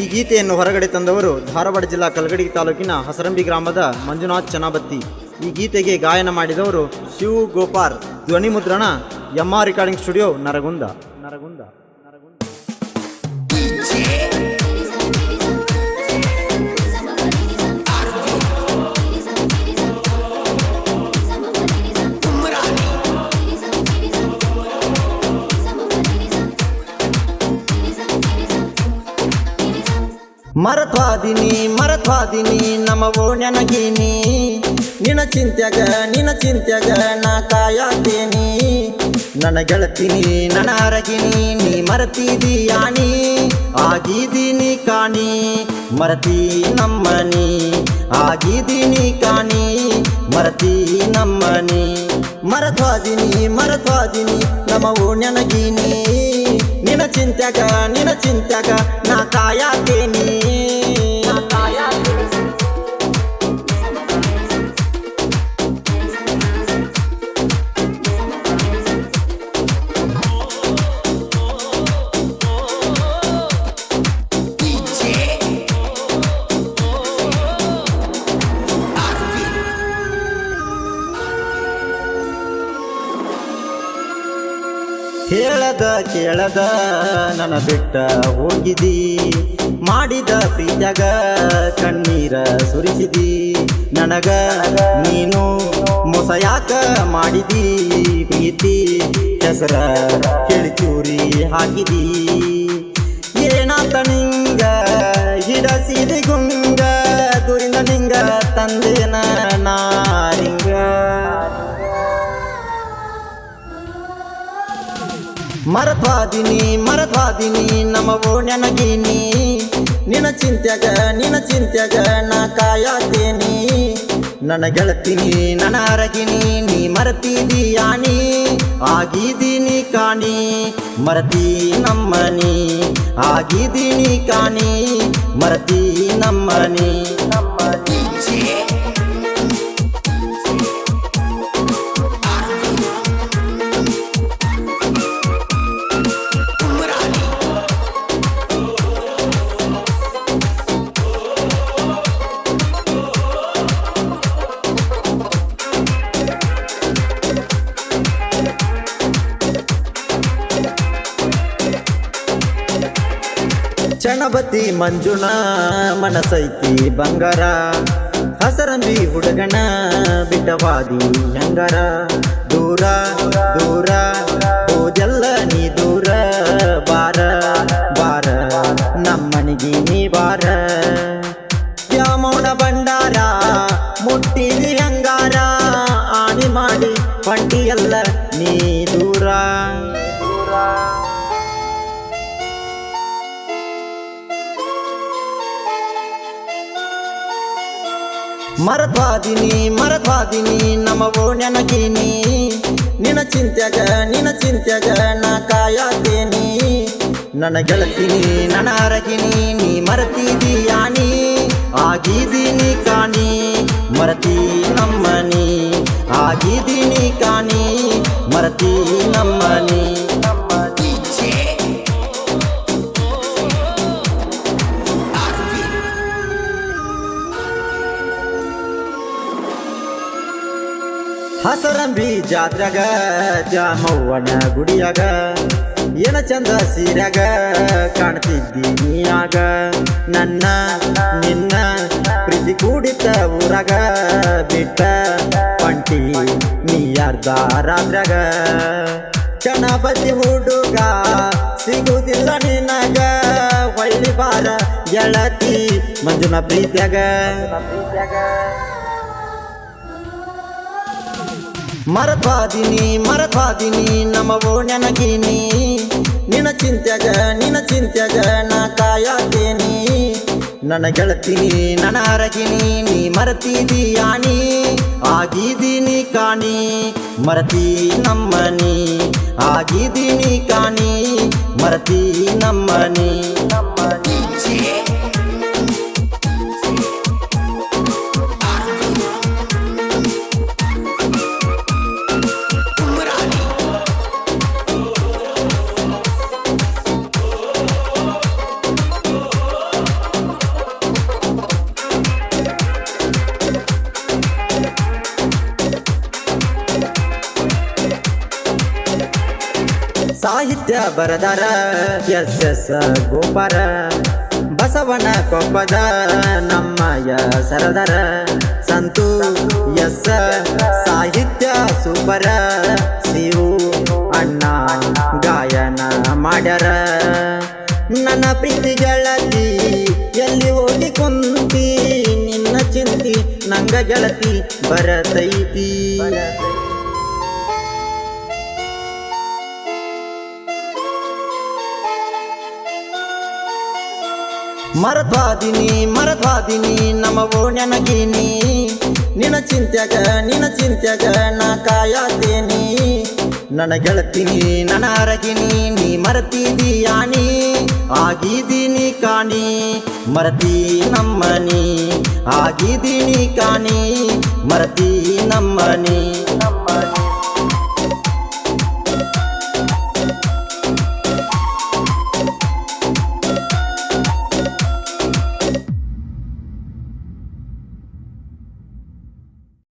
ಈ ಗೀತೆಯನ್ನು ಹೊರಗಡೆ ತಂದವರು ಧಾರವಾಡ ಜಿಲ್ಲಾ ಕಲಗಡಿ ತಾಲೂಕಿನ ಹಸರಂಬಿ ಗ್ರಾಮದ ಮಂಜುನಾಥ್ ಚನಾಬತ್ತಿ. ಈ ಗೀತೆಗೆ ಗಾಯನ ಮಾಡಿದವರು ಶಿವ್ ಗೋಪಾರ್. ಧ್ವನಿ ಮುದ್ರಣ MR ರೆಕಾರ್ಡಿಂಗ್ ಸ್ಟುಡಿಯೋ ನರಗುಂದ. ಮರತ್ವಾದಿನಿ ನಮ್ಮ ಓಣ್ಯನಗೀನಿ, ನಿನ್ನ ಚಿಂತ್ಯಾಗ ನಾ ಕಾಯತೇನಿ. ನನ್ನ ಗೆಳತೀನಿ ನನ್ನ ಅರಗಿನಿ, ನೀ ಮರತಿದೀಯಾನಿ. ಆಗಿದೀನಿ ಕಾಣಿ ಮರತಿ ನಮ್ಮನಿ, ಆಗಿದೀನಿ ಕಾಣಿ ಮರತಿ ನಮ್ಮನಿ. ಮರತ್ವಾದಿನಿ ನಮ್ಮ ಓಣ್ಯನಗೀನಿ, ನಿನ್ನ ಚಿಂತ್ಯಾಗ ನಾ ಕಾಯತೇನಿ. ಕೇಳದ ನನ್ನ ಬಿಟ್ಟ ಹೋಗಿದಿ, ಮಾಡಿದ ಪ್ರೀತ್ಯಾಗ ಕಣ್ಣೀರ ಸುರಿಸಿದಿ. ನನಗ ನೀನು ಮೋಸ ಯಾಕ ಮಾಡಿದಿ, ಪ್ರೀತಿ ಹೆಸರ ಹೇಳಿ ಚೂರಿ ಹಾಕಿದಿ. ಏನಾತ ನಿಂಗ ಹಿಡಸಿದಿ ಗುಂಗ, ದೂರಿಂದ ನಿಂಗ ತಂದೇನ ನಾರಿಂಗ. ಮರತ್ವಾದಿನಿ ನಮ್ಮ ಓಣ್ಯನಗೀನಿ, ನಿನ್ನ ಚಿಂತ್ಯಾಗ ನಾ ಕಾಯತೇನಿ. ನನ್ನ ಗೆಳತೀನಿ ನನ್ನ ಅರಗಿನಿ, ನೀ ಮರತಿದೀಯಾನಿ. ಆಗಿದೀನಿ ಕಾಣಿ ಮರತಿ ನಮ್ಮನಿ, ಆಗಿದೀನಿ ಕಾಣಿ ಮರತಿ ನಮ್ಮನಿ. ಚಣಬತ್ತಿ ಮಂಜುನ ಮನಸೈತಿ ಬಂಗಾರ, ಹಸರಂಬಿ ಹುಡುಗನ ಬಿಟ್ಟವಾದಿ ಹೆಂಗಾರ. ದೂರ ಹೋದೆಲ್ಲ ನೀ ದೂರ, ಬಾರ ನಮ್ಮನಿಗೆ ನೀ ಬಾರ. ದ್ಯಾಮೋಣ ಭಂಡಾರ ಮುಟ್ಟಿದಿ ಹಂಗಾರ, ಆಣಿ ಮಾಡಿ ಪಂಟಿಯಲ್ಲ ನೀ ದೂರ. ಮರತ್ವಾದಿನಿ ನಮ್ಮ ಓಣ್ಯನಗೀನಿ, ನಿನ್ನ ಚಿಂತ್ಯಾಗ ನಾ ಕಾಯತೇನಿ. ನನ್ನ ಗೆಳತೀನಿ ನನ್ನ ಅರಗಿನಿ, ನೀ ಮರತಿದೀಯಾನಿ. ಆಗಿದೀನಿ ಕಾಣಿ ಮರತಿ ನಮ್ಮನಿ, ಆಗಿದೀನಿ ಕಾಣಿ ಮರತಿ ನಮ್ಮನಿ. ಹಸರಂಬಿ ಜಾತ್ರೆಗ ದ್ಯಾಮವ್ವನ ಗುಡಿಯಾಗ, ಏನ ಚಂದ ಸೀರ್ಯಾಗ ಕಾಣ್ತಿದ್ದಿ ನೀಯಾಗ. ನನ್ನ ನಿನ್ನ ಪ್ರೀತಿ ಕೂಡಿತ ಊರಾಗ, ಬಿಟ್ಟ ಪಂಟಿ ನೀ ಅರ್ಧ ರಾತ್ರ್ಯಾಗ. ಚಣಬತ್ತಿ ಹುಡುಗ ಸಿಗುದಿಲ್ಲ ನಿನಗ, ಹೊಳ್ಳಿ ಬಾರ ಗೆಳತಿ ಮಂಜುನ ಪ್ರೀತ್ಯಾಗ. ಮರತ್ವಾದಿನಿ ನಮ್ಮ ಓಣ್ಯನಗೀನಿ, ನಿನ್ನ ಚಿಂತ್ಯಾಗ ನಾ ಕಾಯತೇನಿ. ನನ್ನ ಗೆಳತೀನಿ ನನ್ನ ಅರಗಿನಿ, ನೀ ಮರತಿದೀಯಾನಿ. ಆಗಿದೀನಿ ಕಾಣಿ ಮರತಿ ನಮ್ಮನಿ, ಆಗಿದೀನಿ ಕಾಣಿ ಮರತಿ ನಮ್ಮನಿ. ಸಾಹಿತ್ಯ ಬರದಾರ ಎಸ್ ಗೋಪಾರ ಬಸವನ ಕೊಪ್ಪದ ನಮ್ಮಯ ಸರದಾರ ಸಂತು ಎಸ್ ಸಾಹಿತ್ಯ ಸೂಪರ ಶಿವು ಅಣ್ಣ ಗಾಯನ ಮಾಡ್ಯಾರ ನನ್ನ ಪ್ರೀತಿ ಗೆಳತಿ ಎಲ್ಲಿ ಹೋಗಿ ಕುಂತಿ ನಿನ್ನ ಚಿಂತಿ ನಂಗ ಗೆಳತಿ ಬರತೈತಿ ಮರತ್ವಾದಿನಿ ನಮ್ಮ ಓಣ್ಯನಗೀನಿ ನಿನ್ನ ಚಿಂತ್ಯಾಗ ನಾ ಕಾಯತೇನಿ ನನ್ನ ಗೆಳತಿನಿ ನನ್ನ ಅರಗಿನಿ ನೀ ಮರತಿದೀಯಾನಿ ಆಗಿದ್ದೀನಿ ಕಾಣಿ ಮರತಿ ನಮ್ಮನಿ ಆಗಿದ್ದೀನಿ ಕಾಣಿ ಮರತಿ ನಮ್ಮನಿ